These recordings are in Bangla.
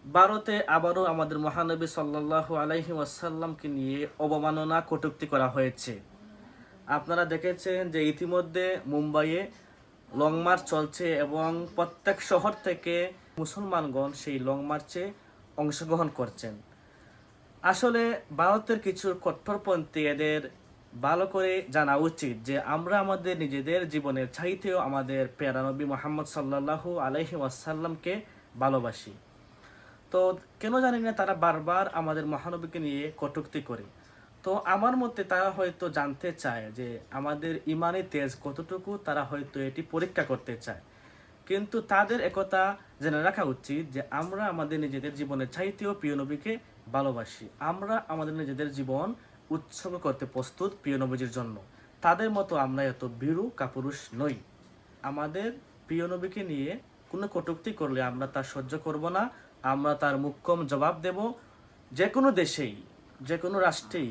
ভারতে আবারও আমাদের মহানবী সাল্লাল্লাহু আলাইহি ওয়াসাল্লামকে নিয়ে অবমাননা কটূক্তি করা হয়েছে। আপনারা দেখেছেন যে ইতিমধ্যে মুম্বাইয়ে লং মার্চ চলছে এবং প্রত্যেক শহর থেকে মুসলমানগণ সেই লং মার্চে অংশগ্রহণ করছেন। আসলে ভারতের কিছু কট্টরপন্থী এদের ভালো করে জানা উচিত যে আমরা আমাদের নিজেদের জীবনের চাইতেও আমাদের প্যারা নবী মুহাম্মদ সাল্লাল্লাহু আলাইহি ওয়াসাল্লামকে ভালোবাসি। তো কেন জানি না তারা বারবার আমাদের মহানবীকে নিয়ে কটূক্তি করে। তো আমার মতে তারা হয়তো জানতে চায় যে আমাদের ইমানি তেজ কতটুকু, তারা হয়তো এটি পরীক্ষা করতে চায়। কিন্তু তাদের একথা জেনে রাখা উচিত যে আমরা আমাদের নিজেদের জীবনের চাইতেও প্রিয় নবীকে ভালোবাসি। আমরা আমাদের নিজেদের জীবন উৎসর্গ করতে প্রস্তুত প্রিয় নবীজির জন্য। তাদের মতো আমরা এত ভীরু কাপুরুষ নই। আমাদের প্রিয় নবীকে নিয়ে কোনো কটূক্তি করলে আমরা তা সহ্য করব না। আমরা তার মুখ্যম জবাব দেব। যে কোনো দেশেই, যে কোনো রাষ্ট্রেই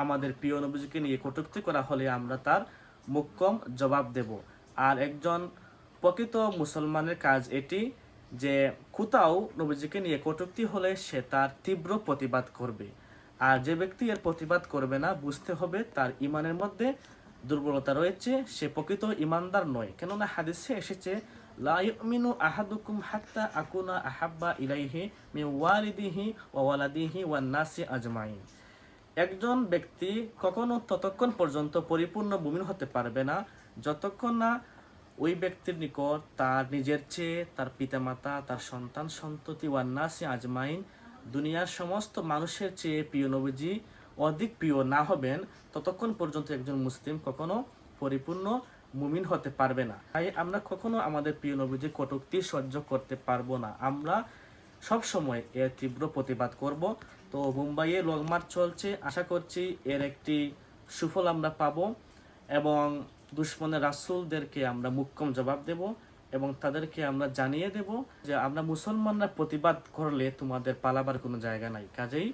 আমাদের প্রিয় নবীজিকে নিয়ে কটূক্তি করা হলে আমরা তার মুখ্যম জবাব দেব। আর একজন প্রকৃত মুসলমানের কাজ এটি যে কোথাও নবীজিকে নিয়ে কটূক্তি হলে সে তার তীব্র প্রতিবাদ করবে। আর যে ব্যক্তি এর প্রতিবাদ করবে না, বুঝতে হবে তার ইমানের মধ্যে দুর্বলতা রয়েছে, সে প্রকৃত ইমানদার নয়। কেননা হাদিসে এসেছে, লা ইউমিনু আহাদুকুম হাত্তা আকুনা আহাব্বা ইলাইহি মিন ওয়ালিদিহি ওয়া ওয়ালাদিহি ওয়ান নাসি আজমাইন। একজন ব্যক্তি কখনো ততক্ষণ পর্যন্ত পরিপূর্ণ মুমিন হতে পারবে না যতক্ষণ না ওই ব্যক্তির নিকট তার নিজের চেয়ে তার পিতামাতা, তার সন্তান সন্ততি ওয়ান নাসি আজমাইন, দুনিয়ার সমস্ত মানুষের চেয়ে প্রিয় নবীজি অধিক প্রিয় না হবেন, ততক্ষণ পর্যন্ত একজন মুসলিম কখনো পরিপূর্ণ মুমিন হতে পারবে না। তাই আমরা কখনো আমাদের প্রিয় নবীজির কটূক্তি সহ্য করতে পারবো না। আমরা সব সময় এর তীব্র প্রতিবাদ করব। তো মুম্বাইয়ে লং মার্চ চলছে, আশা করছি এর একটি সুফল আমরা পাবো এবং দুশ্মনের রাসূলদেরকে আমরা মুখ্যম জবাব দেব এবং তাদেরকে আমরা জানিয়ে দেব যে আমরা মুসলমানরা প্রতিবাদ করলে তোমাদের পালাবার কোনো জায়গা নাই। কাজেই